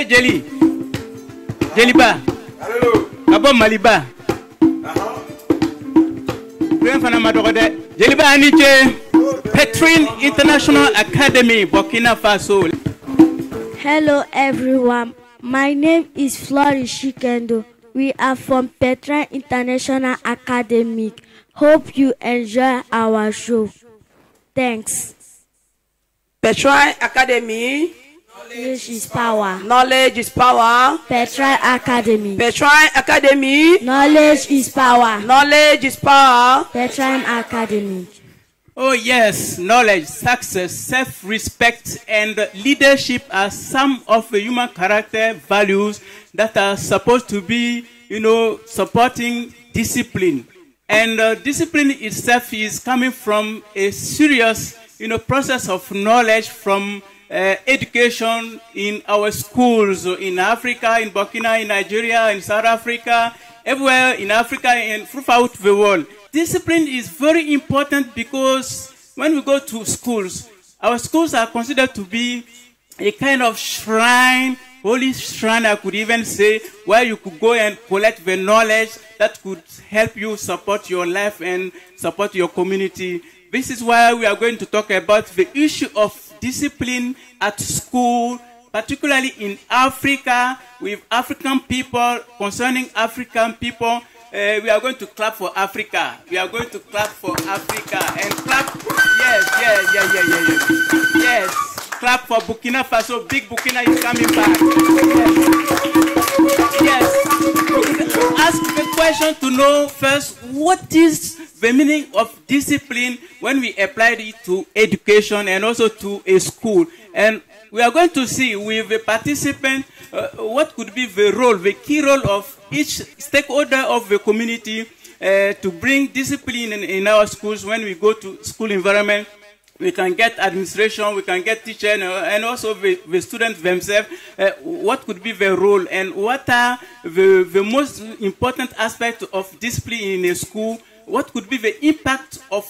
Hey, Jelly. Jellyba. Hello. Abo Maliba. Jellyba Aniche. Petrine International Academy, Burkina Faso. Hello everyone, my name is Flori Shikendo. We are from Petrine International Academy. Hope you enjoy our show. Thanks. Petrine Academy. Knowledge is power. Knowledge is power. Petrine Academy. Petrine Academy. Knowledge is power. Knowledge is power. Petrine Academy. Oh yes, knowledge, success, self-respect, and leadership are some of the human character values that are supposed to be, supporting discipline. And discipline itself is coming from a serious, process of knowledge from education in our schools, in Africa, in Burkina, in Nigeria, in South Africa, everywhere in Africa and throughout the world. Discipline is very important because when we go to schools, our schools are considered to be a kind of shrine, holy shrine, I could even say, where you could go and collect the knowledge that could help you support your life and support your community. This is why we are going to talk about the issue of discipline at school, particularly in Africa, with African people, concerning African people. We are going to clap for Africa. We are going to clap for Africa and clap. Yes. Clap for Burkina Faso. Big Burkina is coming back. Yes. Ask the question to know first, what is the meaning of discipline when we applied it to education and also to a school? And we are going to see with the participant what could be the role, the key role of each stakeholder of the community to bring discipline in our schools. When we go to school environment, we can get administration, we can get teachers, and also the students themselves. What could be the role and what are the most important aspects of discipline in a school? What could be the impact of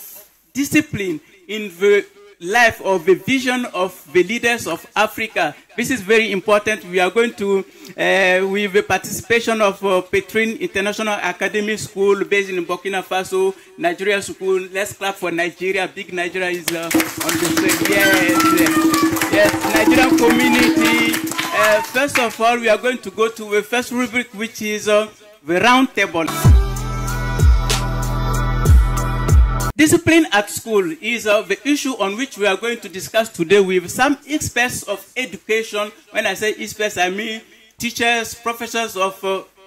discipline in the life or the vision of the leaders of Africa? This is very important. We are going to, with the participation of Petrine International Academy School based in Burkina Faso, Nigeria School. Let's clap for Nigeria. Big Nigeria is on the stage. Yes, Nigerian community. First of all, we are going to go to the first rubric, which is the round table. Discipline at school is the issue on which we are going to discuss today with some experts of education. When I say experts, I mean teachers, professors of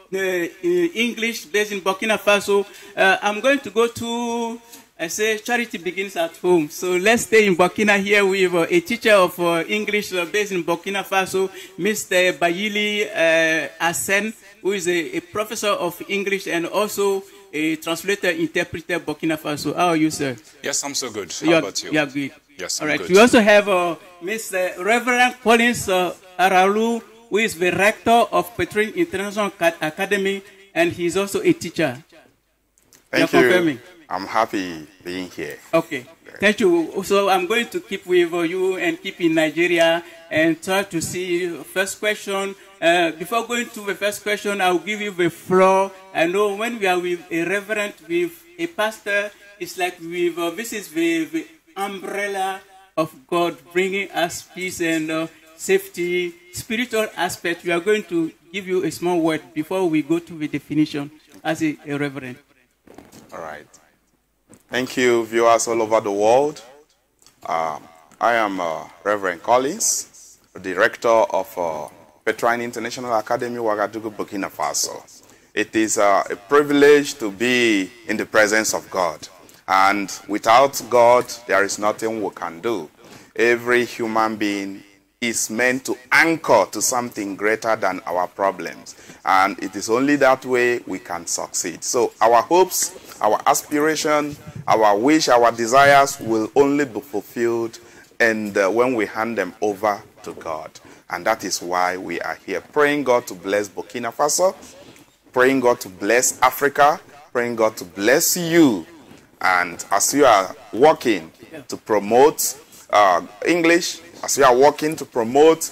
English based in Burkina Faso. I'm going to go to, I say, charity begins at home. So let's stay in Burkina here with a teacher of English based in Burkina Faso, Mr. Bayili Asen, who is a professor of English and also a translator, interpreter, Burkina Faso. How are you, sir? Yes, I'm so good. How about you? You are good. Yes, I'm all right. Good. We also have Mr. Reverend Collins Aralu, who is the rector of Petrine International Academy, and he's also a teacher. Thank you. Confirming? I'm happy being here. Okay. Thank you. So I'm going to keep with you and keep in Nigeria and try to see first question. Before going to the first question, I'll give you the floor. I know when we are with a reverend, with a pastor, it's like with, this is the umbrella of God bringing us peace and safety, spiritual aspect. We are going to give you a small word before we go to the definition as a reverend. All right. Thank you, viewers all over the world. I am Reverend Collins, the director of Petrine International Academy, Ouagadougou, Burkina Faso. It is a privilege to be in the presence of God. And without God, there is nothing we can do. Every human being is meant to anchor to something greater than our problems. And it is only that way we can succeed. So our hopes, our aspiration, our wish, our desires will only be fulfilled and when we hand them over to God. And that is why we are here, praying God to bless Burkina Faso, praying God to bless Africa, praying God to bless you. And as you are working to promote English, as you are working to promote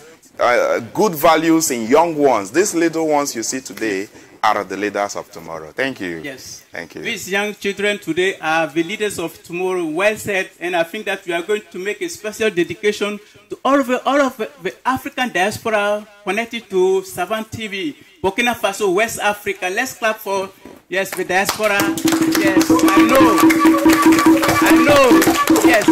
good values in young ones. These little ones you see today are the leaders of tomorrow. Thank you. Yes. Thank you. These young children today are the leaders of tomorrow. Well said. And I think that we are going to make a special dedication to all of the African diaspora connected to Savane TV, Burkina Faso, West Africa. Let's clap for, yes, the diaspora. Yes, I know. Yes.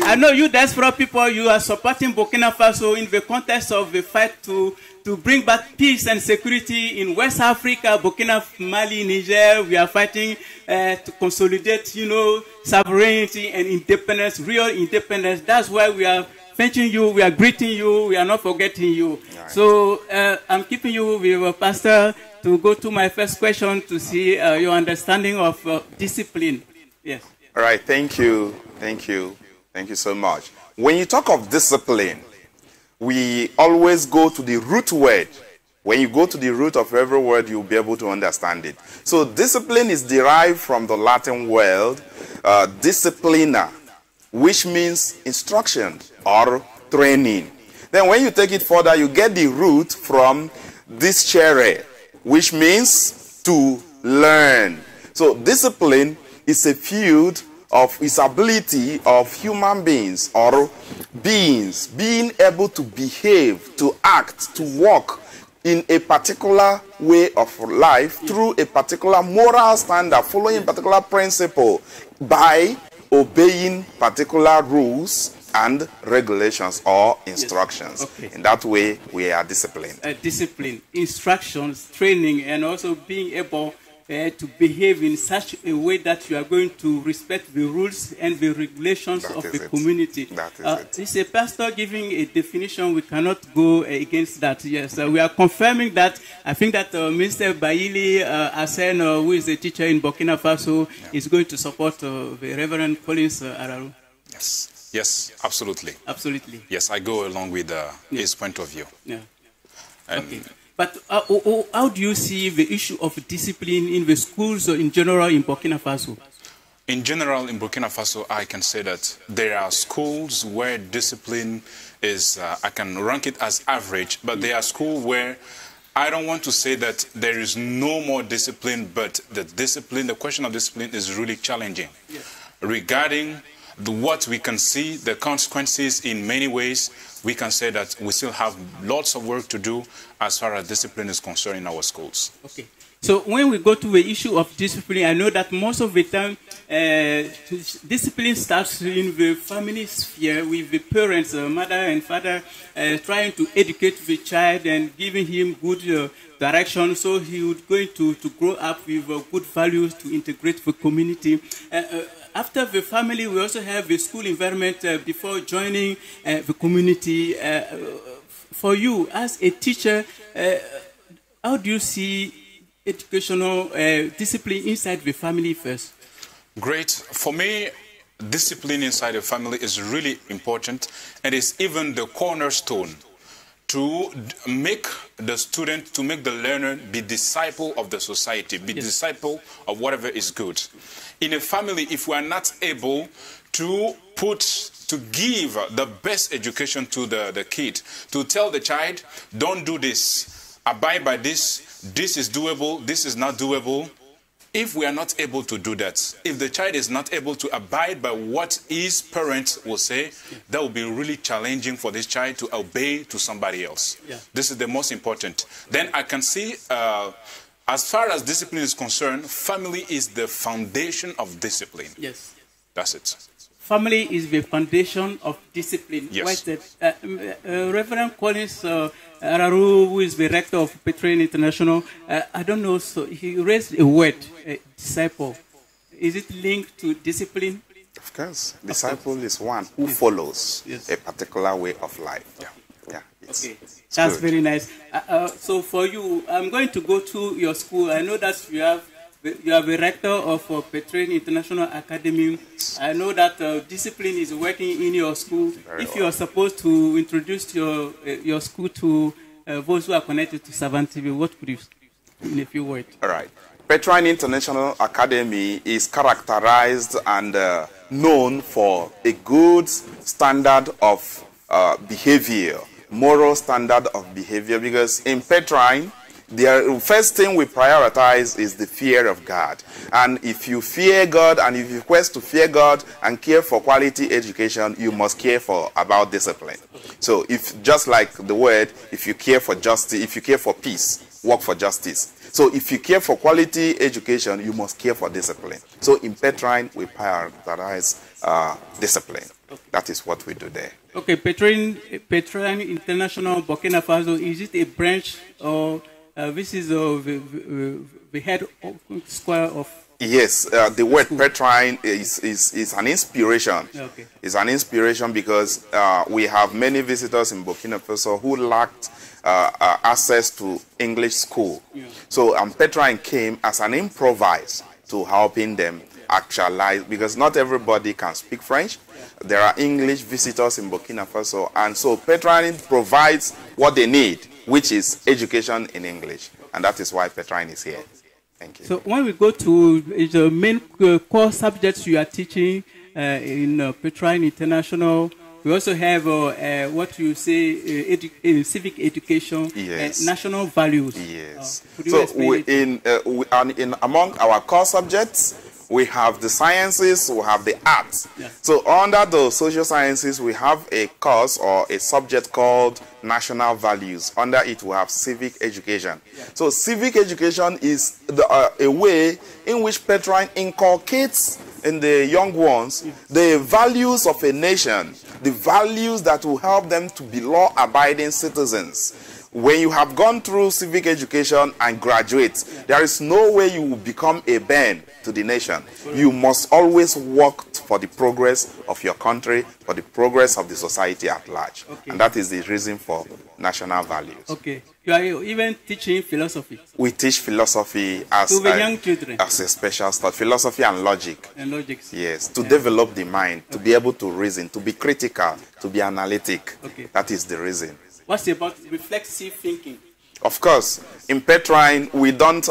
I know you diaspora people, you are supporting Burkina Faso in the context of the fight to bring back peace and security in West Africa, Burkina, Mali, Niger. We are fighting to consolidate, you know, sovereignty and independence, real independence. That's why we are thanking you, we are greeting you, we are not forgetting you. Right. So I'm keeping you with your pastor to go to my first question to see your understanding of discipline. Yes. All right, thank you. Thank you. Thank you so much. When you talk of discipline, we always go to the root word. When you go to the root of every word, you'll be able to understand it. So discipline is derived from the Latin word disciplina, which means instruction or training. Then when you take it further, you get the root from discere, which means to learn. So discipline is a field of its ability of human beings or beings being able to behave, to act, to walk in a particular way of life through a particular moral standard, following a particular principle by obeying particular rules and regulations or instructions. Yes. Okay. In that way, we are disciplined. Discipline, instructions, training, and also being able to behave in such a way that you are going to respect the rules and the regulations of the community. It's a pastor giving a definition. We cannot go against that. Yes, we are confirming that. I think that Mr. Baili Asen, who is a teacher in Burkina Faso, is going to support the Reverend Collins Araru. Yes, yes, absolutely. Absolutely. Yes, I go along with his point of view. Yeah. And okay. But how do you see the issue of discipline in the schools in general in Burkina Faso? In general, in Burkina Faso, I can say that there are schools where discipline is, I can rank it as average, but there are schools where I don't want to say that there is no more discipline, but the question of discipline is really challenging. Yes. Regarding what we can see, the consequences in many ways, we can say that we still have lots of work to do as far as discipline is concerned in our schools. Okay. So when we go to the issue of discipline, I know that most of the time discipline starts in the family sphere with the parents, mother and father, trying to educate the child and giving him good direction so he would going to grow up with good values to integrate the community. After the family, we also have the school environment before joining the community. For you, as a teacher, how do you see educational discipline inside the family first? Great. For me, discipline inside the family is really important, and is even the cornerstone to make the student, to make the learner be disciple of the society, be yes. disciple of whatever is good. In a family, if we are not able to give the best education to the kid, to tell the child, don't do this, abide by this, this is doable, this is not doable. If we are not able to do that, if the child is not able to abide by what his parents will say, that will be really challenging for this child to obey to somebody else. Yeah. This is the most important. Then I can see, as far as discipline is concerned, family is the foundation of discipline. Yes. That's it. Family is the foundation of discipline. Yes. Reverend Collins Araru, who is the rector of Petrain International, I don't know, so he raised a word, disciple. Is it linked to discipline? Of course. Disciple is one who follows yes. a particular way of life. Yeah. Yeah, okay, that's good. Very nice. So for you, I'm going to go to your school. I know that you are the rector of Petrain International Academy. I know that discipline is working in your school. Very if you are supposed to introduce your school to those who are connected to Savane TV, what could you say in a few words? All right. Petrain International Academy is characterized and known for a good standard of behavior, moral standard of behavior, because in Petrine, the first thing we prioritize is the fear of God. And if you fear God and if you quest to fear God and care for quality education, you must care about discipline. So if, just like the word, if you care for justice, if you care for peace, work for justice. So if you care for quality education, you must care for discipline. So in Petrine, we prioritize discipline. That is what we do there. Okay, Petrine International Burkina Faso, is it a branch or this is the head square of? Yes, the word Petrine is an inspiration. Okay. It's an inspiration because we have many visitors in Burkina Faso who lacked access to English school. Yeah. So Petrine came as an improvise to helping them actualize, because not everybody can speak French. There are English visitors in Burkina Faso, and so Petrine provides what they need, which is education in English, and that is why Petrine is here. Thank you. So when we go to the main core subjects you are teaching in Petrine International, we also have what you say civic education, yes, national values. Yes. So among our core subjects, we have the sciences, we have the arts. Yeah. So under the social sciences, we have a course or a subject called national values. Under it, we have civic education. Yeah. So civic education is a way in which Petrine inculcates in the young ones the values of a nation, the values that will help them to be law-abiding citizens. When you have gone through civic education and graduate, there is no way you will become a burden to the nation. You must always work for the progress of your country, for the progress of the society at large. Okay. And that is the reason for national values. Okay. You are even teaching philosophy. We teach philosophy as to the young children. As a special study, philosophy and logic. And logic. Yes, to develop the mind, to be able to reason, to be critical, to be analytic. Okay. That is the reason. What's about reflexive thinking? Of course, in Petrine, we don't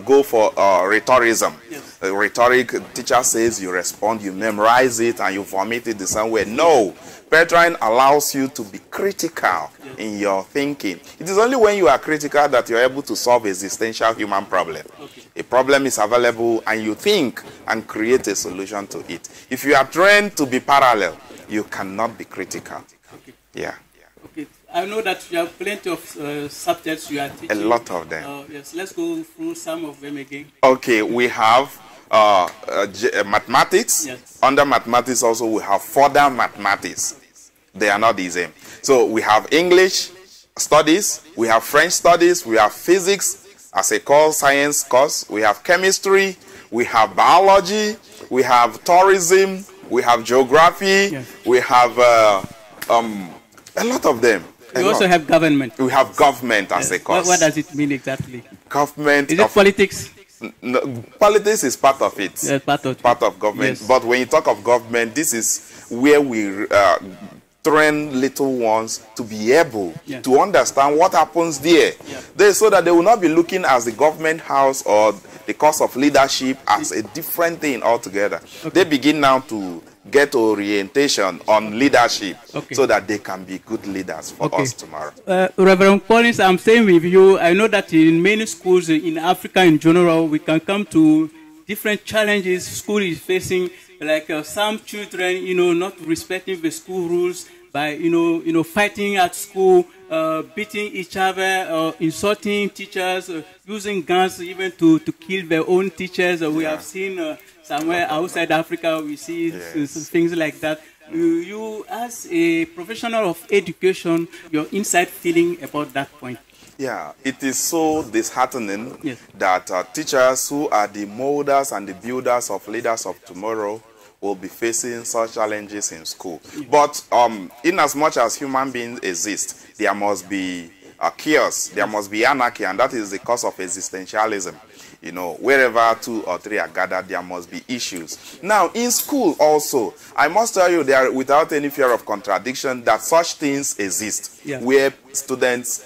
go for rhetoricism. Yes. Rhetoric, teacher says, you respond, you memorize it, and you vomit it the same way. No, Petrine allows you to be critical in your thinking. It is only when you are critical that you are able to solve existential human problem. Okay. A problem is available, and you think and create a solution to it. If you are trained to be parallel, you cannot be critical. Okay. Yeah. Okay. I know that you have plenty of subjects you are teaching. A lot of them. Yes, let's go through some of them again. Okay, we have mathematics. Yes. Under mathematics also we have further mathematics. They are not the same. So we have English studies, we have French studies, we have physics as a core science course, we have chemistry, we have biology, we have tourism, we have geography, yes, we have a lot of them. We also have government. We have government as a course. What does it mean exactly? Government. Is it politics? No, politics is part of it. Yes, part of government. Yes. But when you talk of government, this is where we train little ones to be able to understand what happens there. So that they will not be looking at the government house or the course of leadership as a different thing altogether. Okay. They begin now to get orientation on leadership so that they can be good leaders for us tomorrow. Reverend Collins, I'm saying with you, I know that in many schools in Africa in general, we can come to different challenges school is facing, like some children, not respecting the school rules by, fighting at school, beating each other, insulting teachers, using guns even to kill their own teachers. We have seen somewhere outside Africa, we see things like that. You, as a professional of education, your inside feeling about that point? Yeah, it is so disheartening that teachers who are the molders and the builders of leaders of tomorrow will be facing such challenges in school. But in as much as human beings exist, there must be chaos, there must be anarchy, and that is the cause of existentialism. Wherever two or three are gathered, there must be issues. Now, in school also, I must tell you there, without any fear of contradiction, that such things exist, where students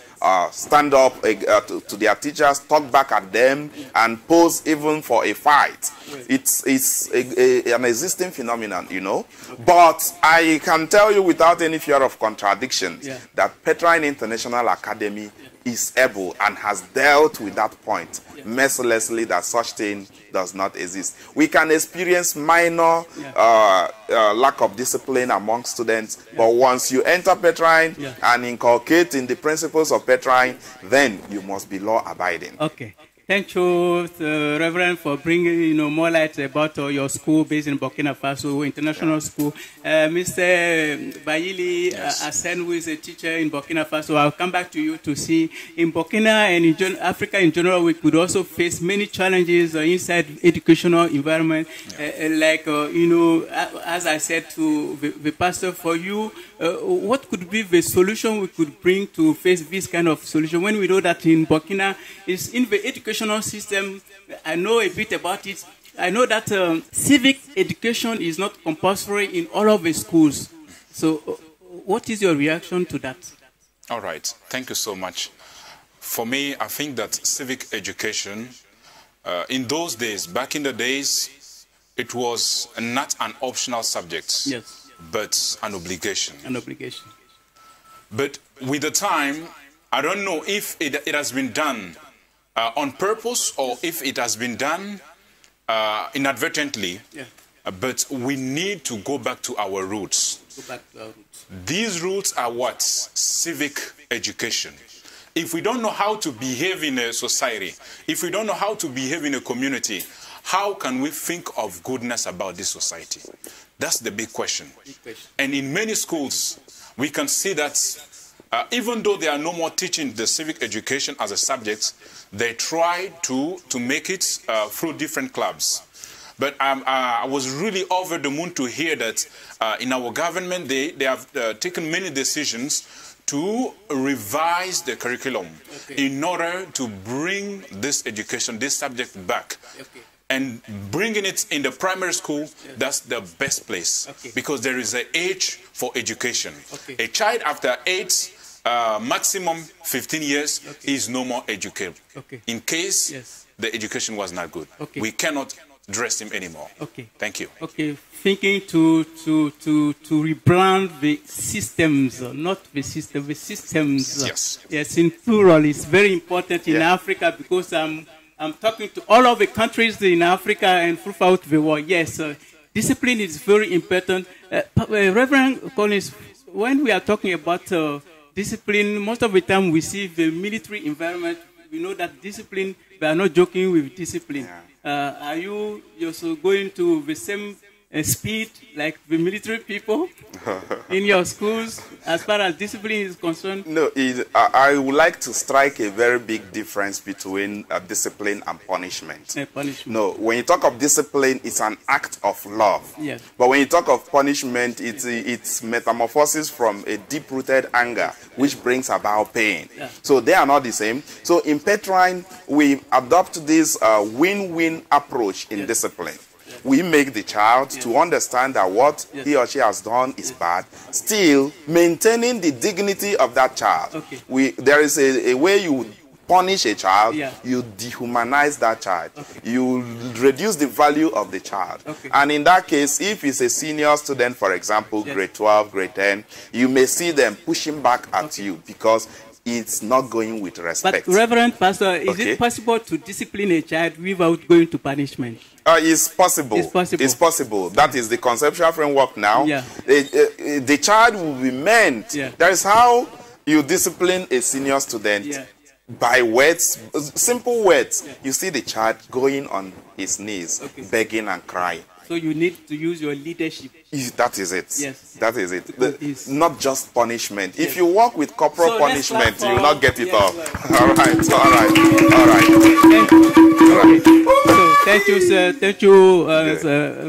stand up to their teachers, talk back at them, and pose even for a fight. It's an existing phenomenon, you know. But I can tell you without any fear of contradiction that Petrine International Academy is able and has dealt with that point mercilessly, that such thing does not exist. We can experience minor lack of discipline among students, but once you enter Petrine and inculcate in the principles of Petrine, then you must be law-abiding. Okay. Thank you, Reverend, for bringing more light about your school based in Burkina Faso, international school. Mr. Bayili Asen, who is a teacher in Burkina Faso, I'll come back to you to see in Burkina and in Africa in general, we could also face many challenges inside educational environment. As I said to the pastor, for you, what could be the solution we could bring to face this kind of solution when we know that in Burkina is in the education system? I know a bit about it. I know that civic education is not compulsory in all of the schools. So what is your reaction to that? All right. Thank you so much. For me, I think that civic education, in those days, back in the days, it was not an optional subject, but an obligation. An obligation. But with the time, I don't know if it has been done on purpose or if it has been done inadvertently, but we need to go back to our roots. These roots are what? Civic education. If we don't know how to behave in a society, if we don't know how to behave in a community, how can we think of goodness about this society? That's the big question. And in many schools, we can see that even though they are no more teaching the civic education as a subject, they try to make it through different clubs. But I was really over the moon to hear that in our government, they have taken many decisions to revise the curriculum in order to bring this education, this subject back. And bringing it in the primary school, that's the best place. Because there is an age for education. A child after 8, maximum 15 years is no more educated. In case the education was not good, we cannot dress him anymore. Thank you. Thinking to rebrand the systems, not the system, the systems. Yes, in plural, it's very important in Africa, because I'm talking to all of the countries in Africa and throughout the world. Yes, discipline is very important. Reverend Collins, when we are talking about discipline, most of the time we see the military environment. We know that discipline, we are not joking with discipline. Are you also going to the same speed like the military people in your schools as far as discipline is concerned? No, I would like to strike a very big difference between discipline and punishment. No, when you talk of discipline, it's an act of love. But when you talk of punishment, it's metamorphosis from a deep-rooted anger, which brings about pain. So they are not the same. So in Petrine, we adopt this win-win approach in discipline. We make the child to understand that what he or she has done is bad, still maintaining the dignity of that child. There is a way you punish a child, you dehumanize that child, you reduce the value of the child. And in that case, if it's a senior student, for example, grade 12, grade 10, you may see them pushing back at you because it's not going with respect. But Reverend Pastor, is it possible to discipline a child without going to punishment? It's possible. It's possible. It's possible. That is the conceptual framework now. The child will be meant. That is how you discipline a senior student. By words, simple words. You see the child going on his knees, begging and crying. So you need to use your leadership. That is it. That is it. Not just punishment. If you work with corporal punishment, you will not get it off. All right. So thank you, sir. Thank you,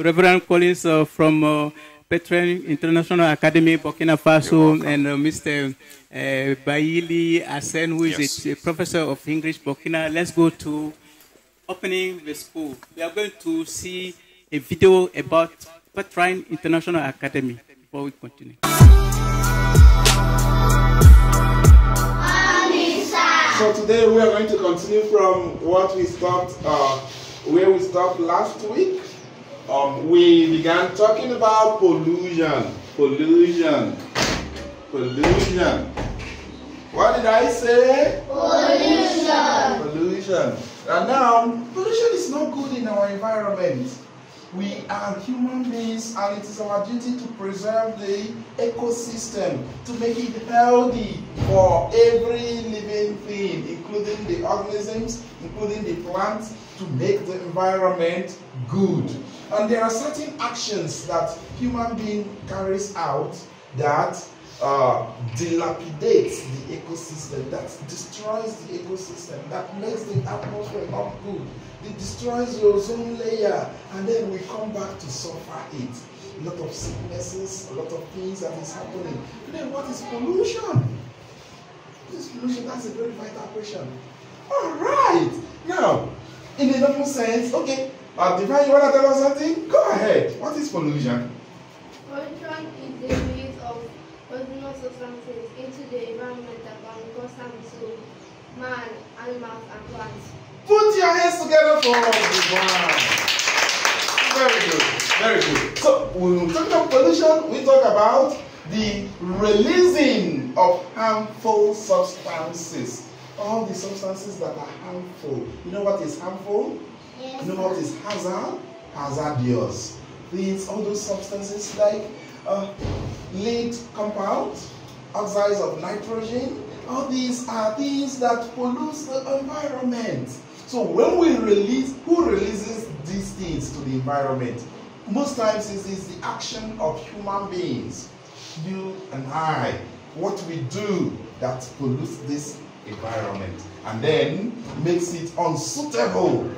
Reverend Collins from Petrine International Academy, Burkina Faso, and Mr. Bayili Asen, who is a professor of English, Burkina. Let's go to opening the school. We are going to see a video about Petrine International Academy before we continue. Amis So today we are going to continue from what we stopped, where we stopped last week. We began talking about pollution. Pollution. What did I say? Pollution. Pollution. And now, pollution is not good in our environment. We are human beings, and it is our duty to preserve the ecosystem, to make it healthy for every living thing, including the organisms, including the plants, to make the environment good. And there are certain actions that human being carries out that dilapidates the ecosystem, that destroys the ecosystem, that makes the atmosphere not good. It destroys the ozone layer, and then we come back to suffer it. A lot of sicknesses, a lot of things that is happening. And then what is pollution? What is pollution? That's a very vital question. All right. Now, in the normal sense, okay, Divine, you want to tell us something? Go ahead. What is pollution? Pollution is the release of poisonous substances into the environment that can cause harm to man, animals, and plants. Put your hands together for Divine. Very good. Very good. So, when we talk about pollution, we talk about the releasing of harmful substances. All the substances that are harmful. You know what is harmful? Yes. You know what is hazard? Hazardous. These, all those substances like lead compounds, oxides of nitrogen, all these are things that pollute the environment. So when we release, who releases these things to the environment? Most times it is the action of human beings, you and I, what we do that pollutes this environment and then makes it unsuitable.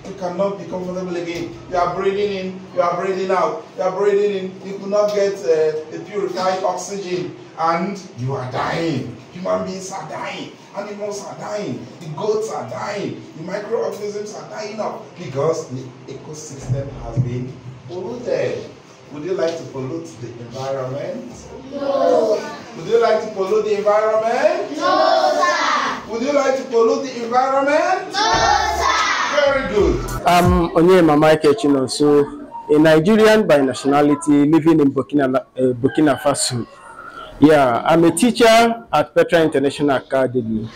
You cannot be comfortable again. You are breathing in, you are breathing out, you are breathing in, you could not get a purified oxygen, and you are dying. Human beings are dying, animals are dying, the goats are dying, the microorganisms are dying up because the ecosystem has been polluted. Would you like to pollute the environment? No. Would you like to pollute the environment? No, sir. Would you like to pollute the environment? No, sir. Very good. I'm Onyema Michael Chinonso, a Nigerian by nationality living in Burkina Faso. Yeah, I'm a teacher at Petra International Academy,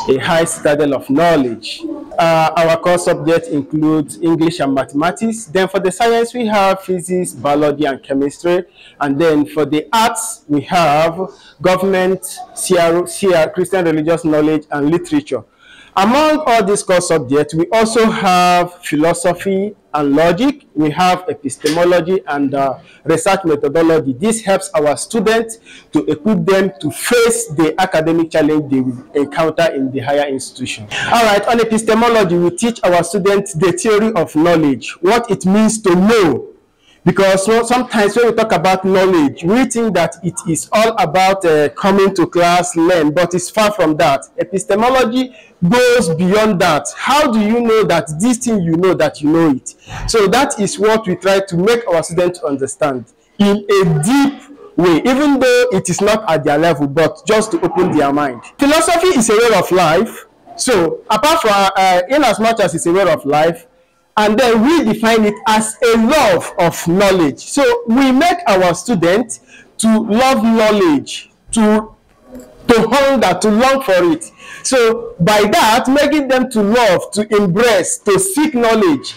a high citadel of knowledge. Our core subject includes English and mathematics. Then for the science, we have physics, biology, and chemistry. And then for the arts, we have government, Christian religious knowledge, and literature. Among all these core subjects, we also have philosophy and logic. We have epistemology and research methodology. This helps our students to equip them to face the academic challenge they will encounter in the higher institution. All right, on epistemology, we teach our students the theory of knowledge, what it means to know. Because sometimes when we talk about knowledge, we think that it is all about coming to class, learn, but it's far from that. Epistemology goes beyond that. How do you know that this thing you know that you know it? So that is what we try to make our students understand in a deep way, even though it is not at their level, but just to open their mind. Philosophy is a way of life. So apart from, in as much as it's a way of life, and then we define it as a love of knowledge. So we make our students to love knowledge, to hunger, to long for it. So by that, making them to love, to embrace, to seek knowledge,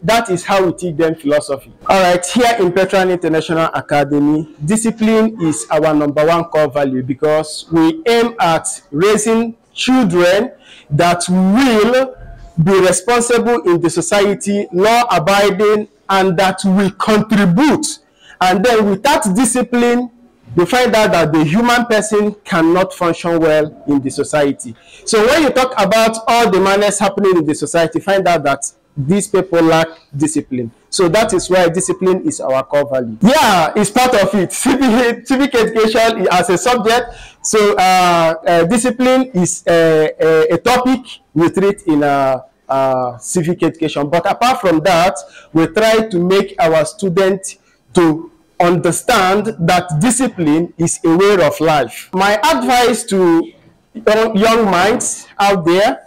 that is how we teach them philosophy. All right, here in Petra International Academy, discipline is our #1 core value because we aim at raising children that will be responsible in the society, law-abiding, and that will contribute. And then without discipline, you find out that the human person cannot function well in the society. So when you talk about all the manners happening in the society, find out that these people lack discipline. So that is why discipline is our core value. Yeah, it's part of it. Civic education as a subject. So discipline is a topic we treat in civic education. But apart from that, we try to make our students to understand that discipline is a way of life. My advice to young minds out there,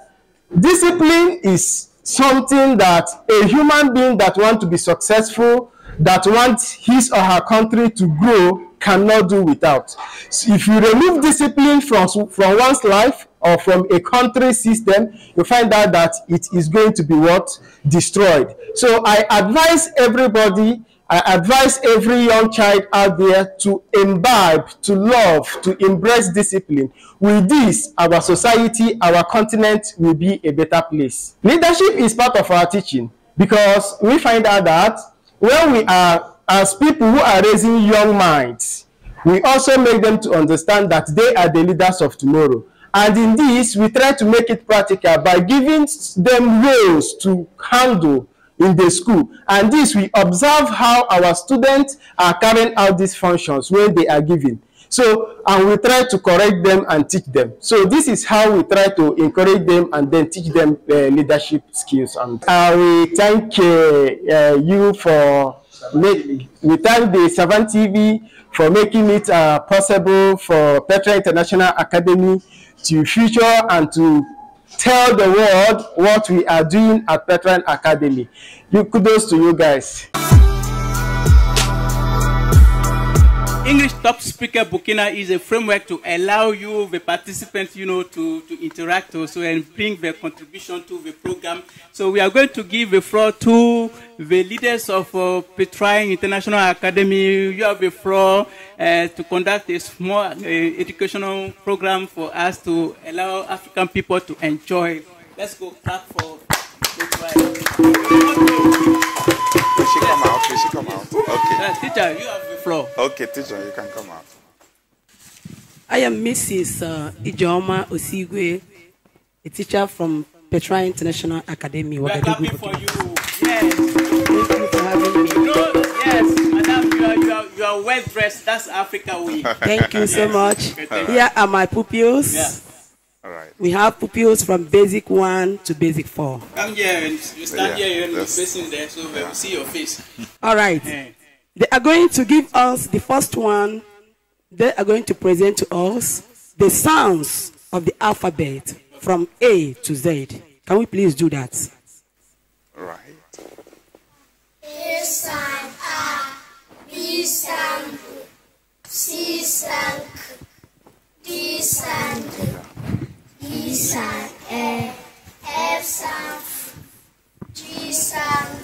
discipline is something that a human being that wants to be successful, that wants his or her country to grow, cannot do without. So if you remove discipline from one's life or from a country system, you find out that it is going to be what? Destroyed. So I advise everybody, I advise every young child out there to imbibe, to love, to embrace discipline. With this, our society, our continent will be a better place. Leadership is part of our teaching, because we find out that when we are, as people who are raising young minds, we also make them to understand that they are the leaders of tomorrow. And in this, we try to make it practical by giving them roles to handle in the school. And this, we observe how our students are carrying out these functions when they are given. So, and we try to correct them and teach them. So this is how we try to encourage them and then teach them leadership skills. And we thank you for, we thank the Savane TV for making it possible for Petra International Academy to feature and to tell the world what we are doing at Petra Academy. Kudos to you guys. English Top Speaker Burkina is a framework to allow you, the participants, to interact also and bring their contribution to the program. So we are going to give the floor to the leaders of Petra International Academy. You have the floor to conduct a small educational program for us to allow African people to enjoy. Let's go clap for Petra. She come out. She come out. Okay. Teacher, you have the floor. Okay, teacher, you can come out. I am Mrs. Ijoma Osigwe, a teacher from Petra International Academy. We are clapping for you. Yes. Thank you for having me. Yes, madam, you are well dressed. That's Africa way. Thank you so much. Here are my pupils. Yeah. All right. We have pupils from basic 1 to basic 4. Come here and you stand here and you're facing there so we will see your face. All right. Yeah. They are going to give us the first one. They are going to present to us the sounds of the alphabet from A to Z. Can we please do that? All right. A sound A, B sound B, C sound K, D sound D, E sound E, F sound F, G sound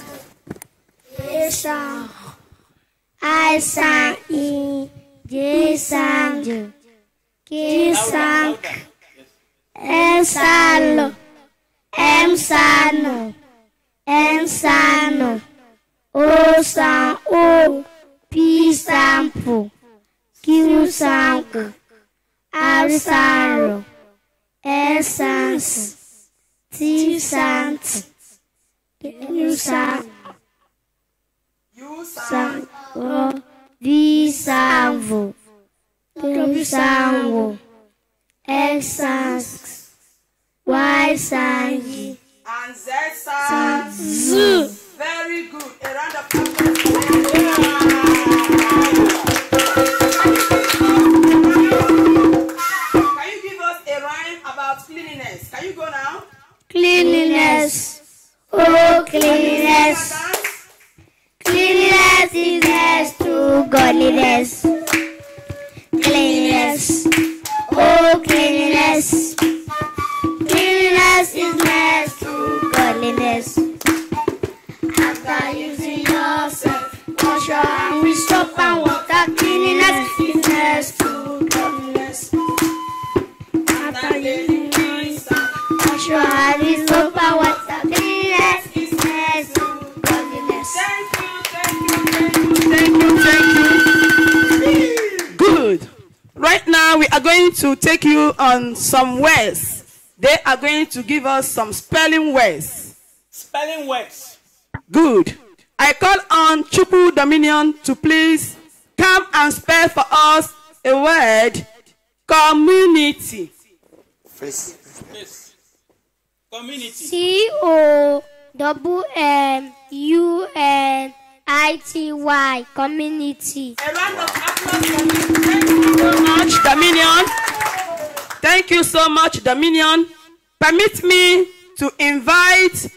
G, A sound I sound E, J sound J, K sound K, L sound L, M sound N, N sound N, O sound O, P sound P, Q sound Q, R sound R, S sound S, T sound T, U sound O, V sound V, W sound W, X sound X, Y sound Y, And Z sound Z. Very good. A round of applause. Can you give us a rhyme about cleanliness? Can you go now? Cleanliness, oh cleanliness. Cleanliness is next to godliness. Cleanliness, oh cleanliness. Cleanliness is next to godliness. After using yourself, wash your hands with soap and water. Cleanliness is next to godliness. After using yourself, wash your hands with soap and water. Cleanliness is next to godliness. Good. Right now, we are going to take you on some words. They are going to give us some spelling words. Spelling words. Good. I call on Chupu Dominion to please come and spell for us a word, community. Yes. Community. COMMUNITY, community. A round of applause for you. Thank you so much, Dominion. Thank you so much, Dominion. Permit me to invite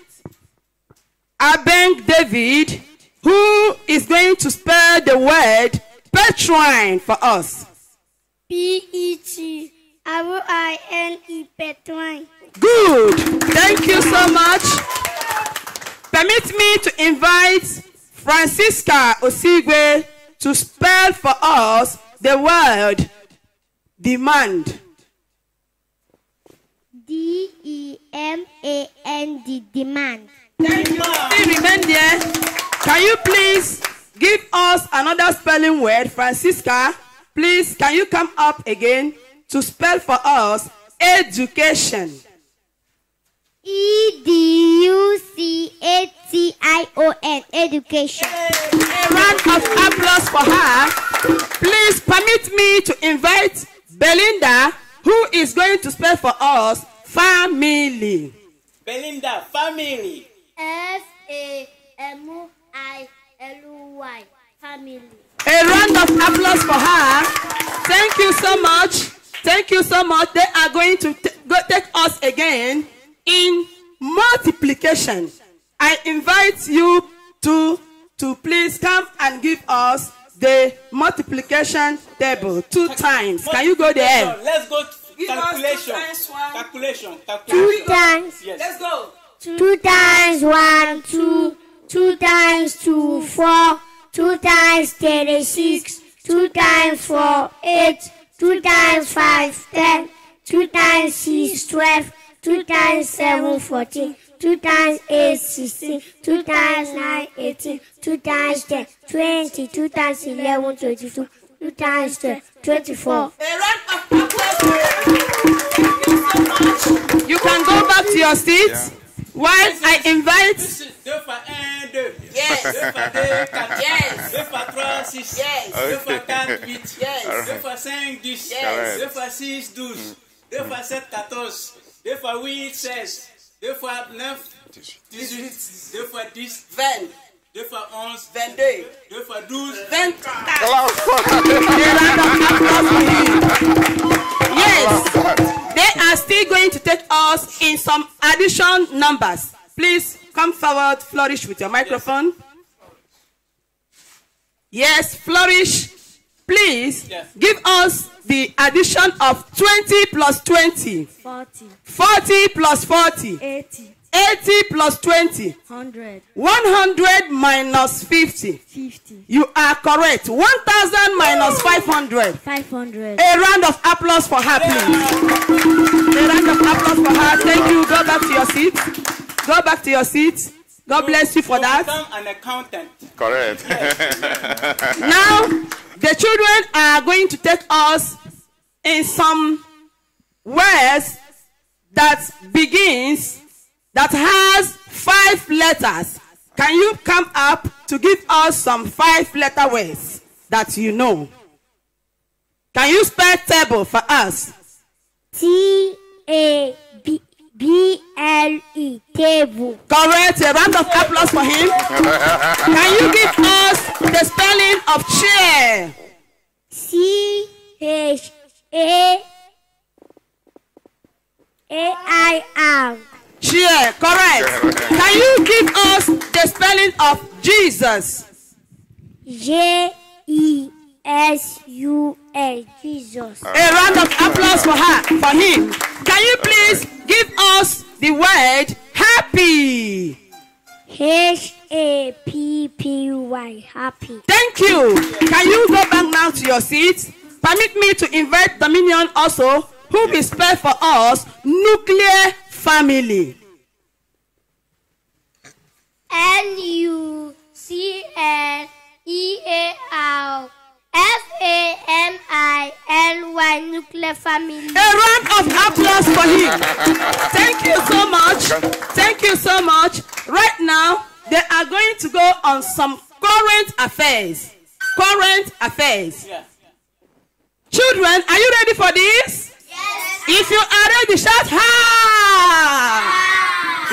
Abeng David, who is going to spell the word Petrine for us. Petrine, Petrine. Good. Thank you so much. Permit me to invite Francisca Osigwe to spell for us the word demand. D-E-M-A-N-D, demand. Thank you. Still remain there. Can you please give us another spelling word? Francisca, please, can you come up again to spell for us education? E-D-U-C-A-T-I-O-N, education. A round of applause for her. Please permit me to invite Belinda, who is going to spell for us family. Belinda, family. F-A-M-I-L-Y, family. A round of applause for her. Thank you so much. Thank you so much. They are going to take us again in multiplication. I invite you to please come and give us the multiplication table 2 times. Can you go there? Let's go to calculation. Calculation. 2 times. Yes. Let's go. 2 times 1, 2. 2 times 2, 4. 2 times 36. 2 times 4, 8. 2 times 5, 10. 2 times 6, 12. 2 times 7, 14. 2 times 8, 16. 2 times 9, 18. 2 times 10, 20. 2 times 11, 22. 2 times 12, 24. A round of applause. Thank you so much. You can go back to your seats while I invite. 2 fois 1, 2. Yes. 2 fois 2, 4. Yes. 2 fois 3, 6. Yes. 2 fois 4, 8. Yes. 2 fois 5, 10. Yes. 2 fois 6, 12. 2 fois 7, 14. 2 fois 8, 16. 2 fois 9, 18. 2 fois 10, 20. 2 fois 11, 22. 2 fois 12, 24. Yes, they are still going to take us in some addition numbers. Please come forward, Flourish with your microphone. Yes, Flourish. Please give us the addition of 20 plus 20. 40. 40 plus 40. 80. 80 plus 20. 100. 100 minus 50. 50. You are correct. 1,000 minus 500. 500. A round of applause for her, please. A round of applause for her. Thank you. Go back to your seat. Go back to your seat. God bless you for that. Become an accountant. Correct. Now, the children are going to take us in some words that begins, that has 5 letters. Can you come up to give us some 5-letter words that you know? Can you spell table for us? T-A-B-L-E, table. Correct. A round of applause for him. Can you give us the spelling of chair? C-H-A-I-R. Chair. Correct. Can you give us the spelling of Jesus? J-E-S-U-S, Jesus. A round of applause for him. Can you please give us the word happy? H-A-P-P-Y, happy. Thank you. Can you go back now to your seats? Permit me to invite Dominion also, who will spell for us nuclear family. N-U-C-L-E-A-R-F-A-M-I-L-Y, nuclear family. A round of applause for him. Thank you so much. Thank you so much. Right now, they are going to go on some current affairs. Current affairs. Yeah. Children, are you ready for this? Yes. If you are ready, shout ha!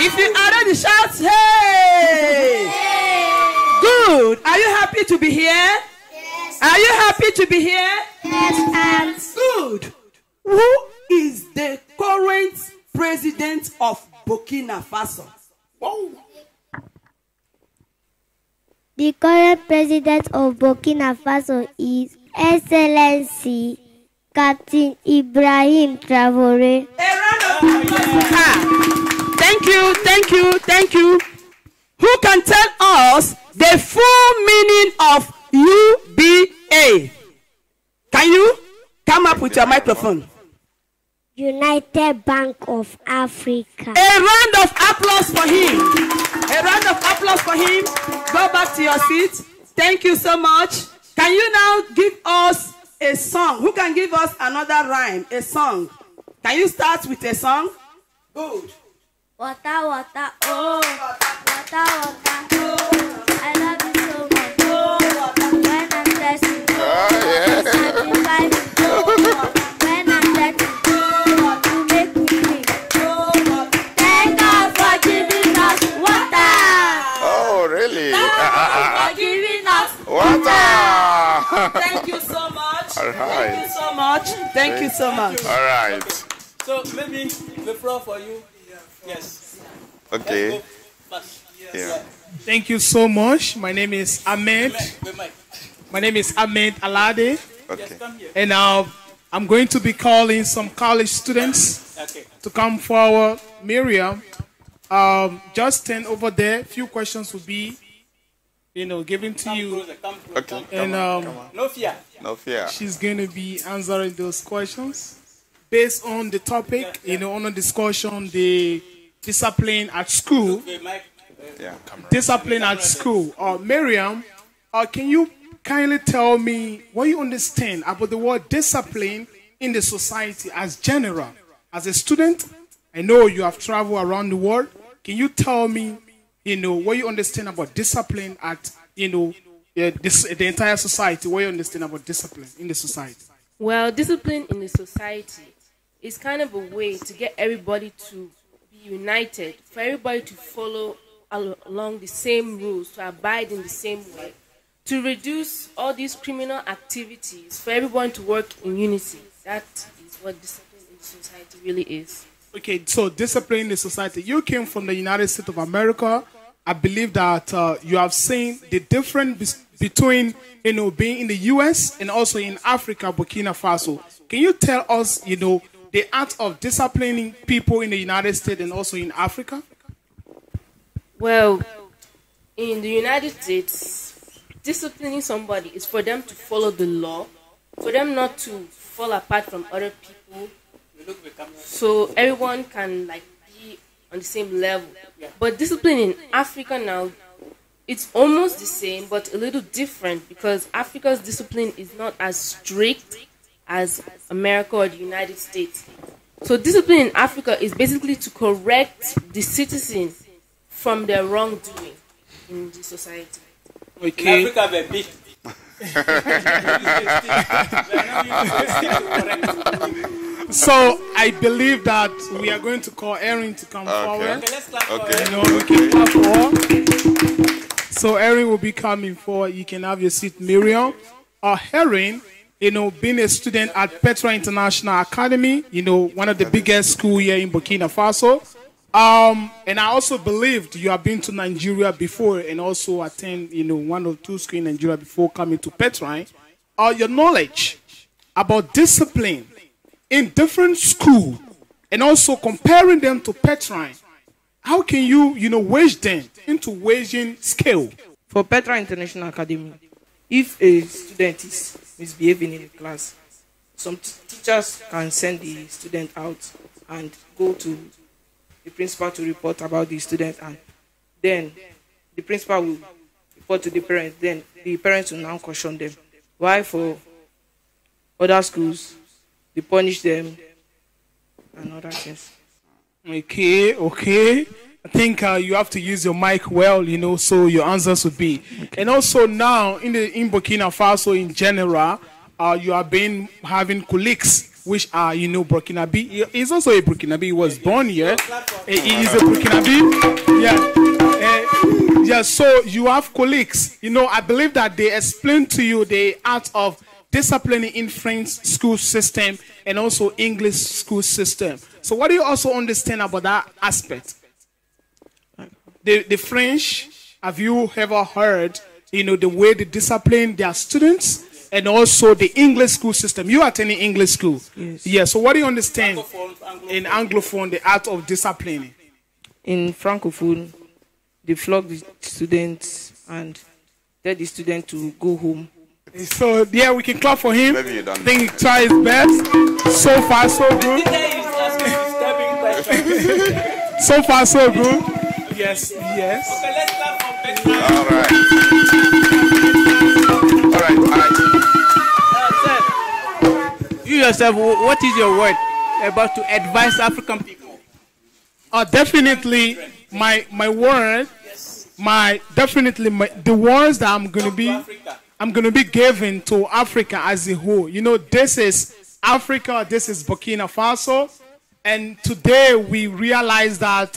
If you are ready, shout hey! Good. Are you happy to be here? Yes. Are you happy to be here? Yes, and good. Who is the current president of Burkina Faso? Whoa. The current president of Burkina Faso is Excellency Captain Ibrahim Traoré. A round of applause. Thank you. Who can tell us the full meaning of UBA? Can you come up with your microphone? United Bank of Africa. A round of applause for him. A round of applause for him. Go back to your seat. Thank you so much. Can you now give us a song? Who can give us another rhyme? A song. Can you start with a song? Good. Water, water, oh, water, water, oh, I love you so much, oh, water, when I'm thirsty, oh, satisfy me, oh, water, when I'm thirsty, oh, water, you make me drink, oh, water, thank God for giving us water. Oh, really? Thank God for giving us Water! Thank you so much. All right. Thank you so much. Thank you so much. All right. So maybe the floor for you. Yes. Okay. Yeah. Thank you so much. My name is Ahmed. My name is Ahmed Alade. Okay. And I'm going to be calling some college students to come forward. Miriam, just stand over there. Few questions will be, given to you. Okay. And no fear. No fear. She's going to be answering those questions based on the topic, on the discussion, the discipline at school. Yeah. Discipline at school. Miriam, can you kindly tell me what you understand about the word discipline in the society as general? As a student, I know you have traveled around the world. Can you tell me, what you understand about discipline at, the entire society? What you understand about discipline in the society? Well, discipline in the society is kind of a way to get everybody to be united, for everybody to follow along the same rules, to abide in the same way, to reduce all these criminal activities, for everyone to work in unity. That is what discipline in the society really is. Okay, so discipline in the society. You came from the United States of America. I believe that you have seen the difference between, being in the U.S. and also in Africa, Burkina Faso. Can you tell us, the art of disciplining people in the United States and also in Africa? Well, in the United States, disciplining somebody is for them to follow the law, for them not to fall apart from other people, so everyone can be on the same level. But discipline in Africa now, it's almost the same, but a little different, because Africa's discipline is not as strict as America or the United States. So discipline in Africa is basically to correct the citizen from their wrongdoing in the society. Okay. In Africa, we're big. So I believe that we are going to call Erin to come forward. Okay, let's clap for So Erin will be coming forward. You can have your seat, Miriam. Erin, being a student at Petra International Academy, one of the biggest schools here in Burkina Faso. And I also believed you have been to Nigeria before and also attend, one or two schools in Nigeria before coming to Petra. Your knowledge about discipline in different schools and also comparing them to Petra, how can you, wage them into waging scale? For Petra International Academy, if a student is misbehaving in the class, some teachers can send the student out and go to the principal to report about the student, and then the principal will report to the parents. Then the parents will now caution them. Why for other schools, they punish them and other things. Okay. I think you have to use your mic well, so your answers would be. And also now in Burkina Faso in general, you have been having colleagues which are, Burkinabe. He's also a Burkinabe. He was born here. He is a Burkinabe. Yeah. So you have colleagues. I believe that they explain to you the art of disciplining in French school system and also English school system. So what do you also understand about that aspect? The French, have you ever heard, you know, the way they discipline their students? And also the English school system. You attend English school. Yes. Yeah, so what do you understand in Anglophone, the art of disciplining? In Francophone, they flog the students and tell the student to go home. So, yeah, we can clap for him. Maybe you don't I think he tried his best. So far, so good. So far, so good. Yes, yes. Okay, let's clap for Petra. All right. All right, all right. You yourself, what is your word about to advise African people? Definitely, my word, the words that I'm gonna be giving to Africa as a whole. You know, this is Africa, this is Burkina Faso, and today we realize that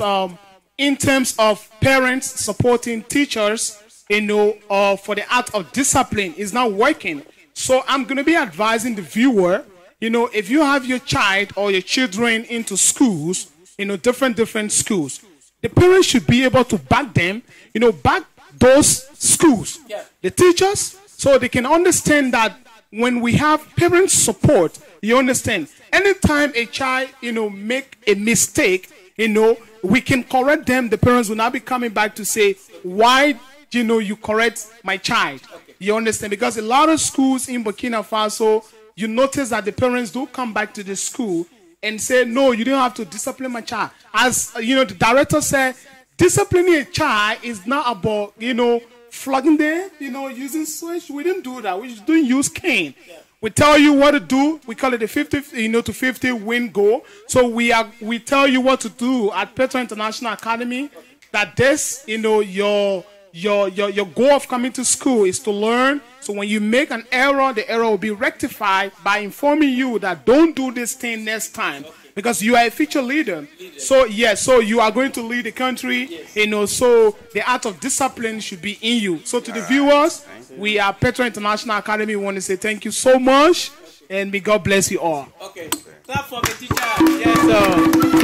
in terms of parents supporting teachers, you know, for the art of discipline is not working. So I'm going to be advising the viewer, you know, if you have your child or your children into schools, you know, different schools, the parents should be able to back them, you know, back those schools, the teachers, so they can understand that when we have parents support, you understand, anytime a child, you know, make a mistake, you know, we can correct them. The parents will not be coming back to say, why, you know, you correct my child. You understand? Because a lot of schools in Burkina Faso, you notice that the parents do come back to the school and say, no, you don't have to discipline my child. As, you know, the director said, disciplining a child is not about, you know, flogging them, you know, using switch. We didn't do that. We just don't use cane. We tell you what to do. We call it the 50, you know, to 50 win goal. So we tell you what to do at Petra International Academy. That this, you know, your goal of coming to school is to learn. So when you make an error, the error will be rectified by informing you that don't do this thing next time. Because you are a future leader. So, yes, so you are going to lead the country, you know, so the art of discipline should be in you. So to the viewers, we are Petra International Academy. We want to say thank you so much, and may God bless you all. Okay. Clap for the teacher. Yes,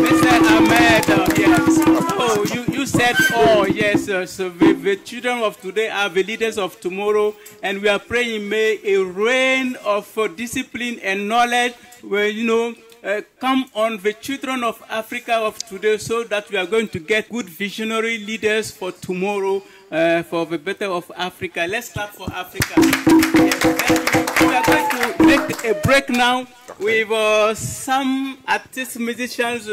Mr. Ahmed. Yes. Oh, you said, oh, yes. So the children of today are the leaders of tomorrow, and we are praying may a reign of discipline and knowledge, where, you know, come on the children of Africa of today, so that we are going to get good visionary leaders for tomorrow, for the better of Africa. Let's clap for Africa. Yes, we are going to make a break now with some artists, musicians.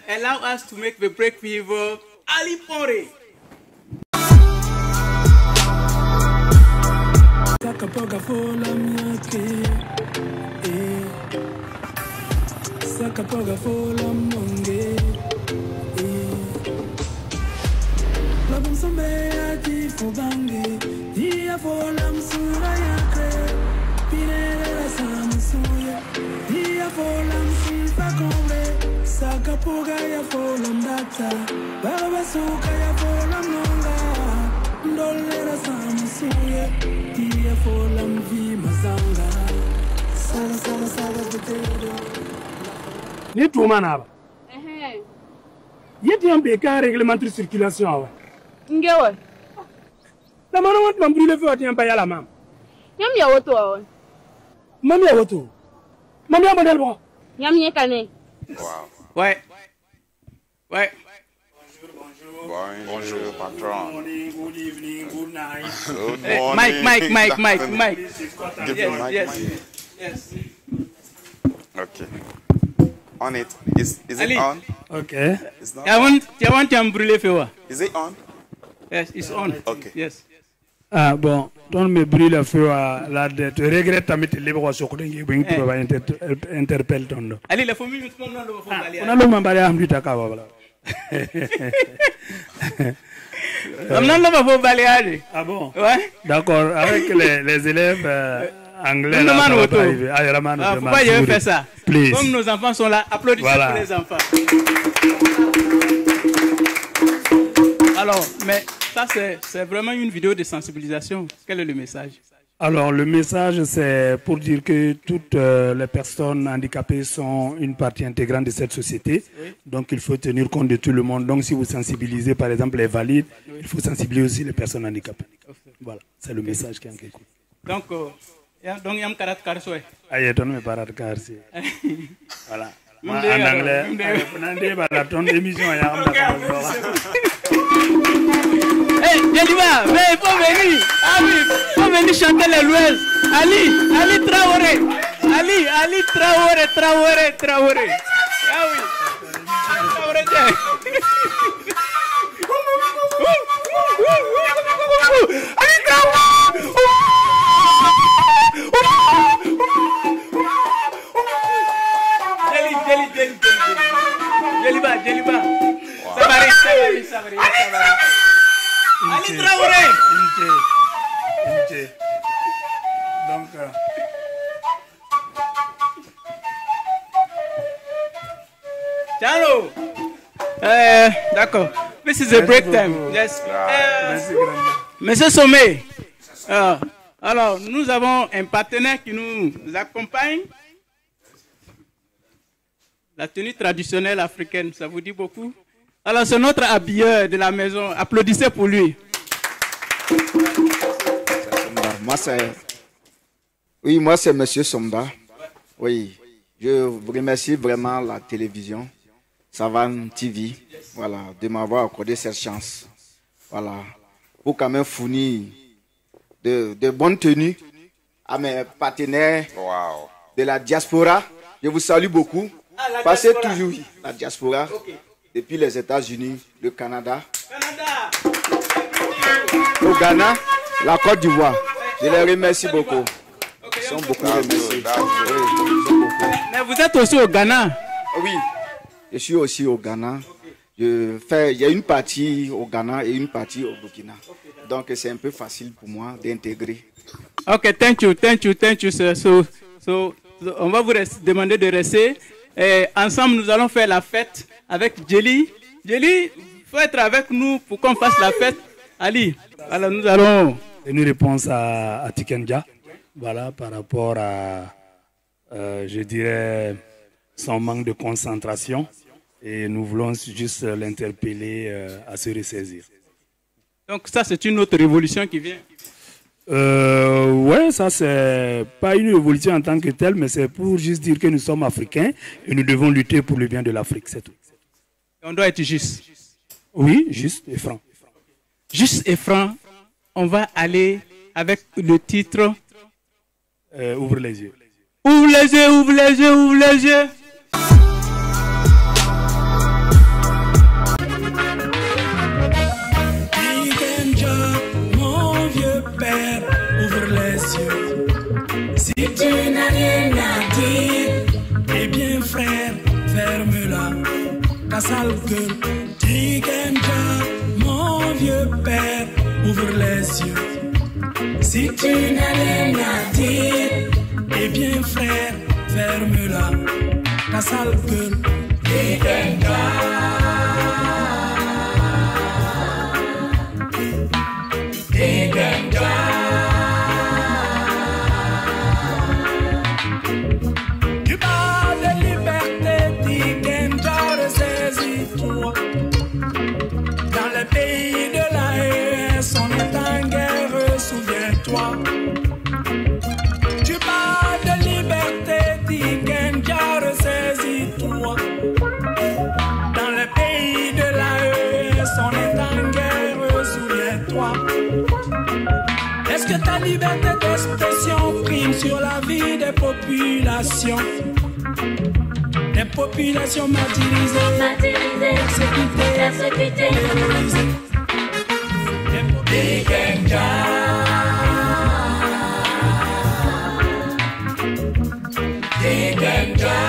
Allow us to make the break with Ali Pore. Sakapoga fola monge Labum sombe ati fobange Dia fola msura yakre Pinera samsuye Dia fola msifa kombre Sakapoga ya fola mdata Baba suka ya fola mnonga Ndolera samsuye Dia fola mvi mazanga Sala potato ni tuma na ba yeti ambe ka réglementaire circulation wa ngewe la mana wat mam brûler fo tiam ba yala mam nyam ya woto wa mam ya woto mam ya model bo nyam ye kane Wow. Ouais. Bonjour, patron. Good evening, good night. Good Hey, morning. Mike. Give me mic, Yes. Okay. On it. Is Ali. it on? Okay. It's not I want to brûler feu. Is it on? Yes, it's on. Okay. Yes. Ah bon, ton me brûle feu à la de te regrette tamit libre sur côté qui bring to interpelle ton. Ali la famille tout le monde le faut aller. On a le mambale am duta ka wala. On a le faut balayer. Ah bon? Ouais. D'accord, avec les élèves anglais là. Faut pas y faire ça. Please. Comme nos enfants sont là, applaudissez Voilà. pour les enfants. Alors, mais ça c'est vraiment une vidéo de sensibilisation. Quel est le message? Alors, le message, c'est pour dire que toutes les personnes handicapées sont une partie intégrante de cette société. Oui. Donc, il faut tenir compte de tout le monde. Donc, si vous sensibilisez, par exemple, les valides, oui, il faut sensibiliser aussi les personnes handicapées. Okay. Voilà, c'est le message qui est en quelque chose. Donc, il y a un karat karsoué. Ah, il y a un karat karsoué. Voilà. En anglais, ton émission. Hey, Jeliba, mais il faut venir. Ah oui, il faut venir chanter les louanges. Ali Traoré. Ali Traoré. Ah oui. Traoré. Ali Traoré. Jeliba. Savane. Ali Traoré. Donc, Ciao. D'accord. This is a break time. Yes. Monsieur Sommet. Alors, nous avons un partenaire qui nous accompagne. La tenue traditionnelle africaine, ça vous dit beaucoup? Alors, c'est notre habilleur de la maison. Applaudissez pour lui. Moi, c'est Monsieur Somba. Oui, je vous remercie vraiment la télévision, Savane TV, voilà, de m'avoir accordé cette chance. Voilà, pour quand même fournir de bonnes tenues à mes partenaires de la diaspora. Je vous salue beaucoup. Passez toujours la diaspora. Okay. Depuis les États-Unis, le Canada, au Ghana, la Côte d'Ivoire. Je les remercie beaucoup. Ils sont beaucoup remerciés. Mais vous êtes aussi au Ghana? Oui, je suis aussi au Ghana. Il y a une partie au Ghana et une partie au Burkina. Donc c'est un peu facile pour moi d'intégrer. Ok, thank you, sir. So, on va vous demander de rester. Et ensemble, nous allons faire la fête avec Jelly. Jelly, il faut être avec nous pour qu'on fasse la fête. Ali, alors nous allons... Une réponse à Tikenja, voilà, par rapport à, je dirais, son manque de concentration. Et nous voulons juste l'interpeller à se ressaisir. Donc ça, c'est une autre révolution qui vient. Ouais, ça c'est pas une révolution en tant que telle, mais c'est pour juste dire que nous sommes africains et nous devons lutter pour le bien de l'Afrique, c'est tout. On doit être juste. Oui, juste et franc. Juste et franc, on va aller avec le titre Ouvre les yeux. Ouvre les yeux, ouvre les yeux, ouvre les yeux. Ouvre les yeux. Si tu n'as rien à dire, eh bien frère, ferme-la, ta sale gueule. Tikenja, mon vieux père, ouvre les yeux. Si tu n'as rien à dire, eh bien frère, ferme-la, ta sale gueule. Tikenja. Tu parles de liberté, Tikenja, ressaisis-toi. Dans le pays de l'AES, on est en guerre, souviens-toi. Tu parles de liberté, Tikenja, ressaisis-toi. Dans le pays de l'AES, on est en guerre, souviens-toi. Est-ce que ta liberté d'expression prime sur la vie des populations? Des populations martyrisées, persécutées, terrorisées. Tikenja. Tikenja.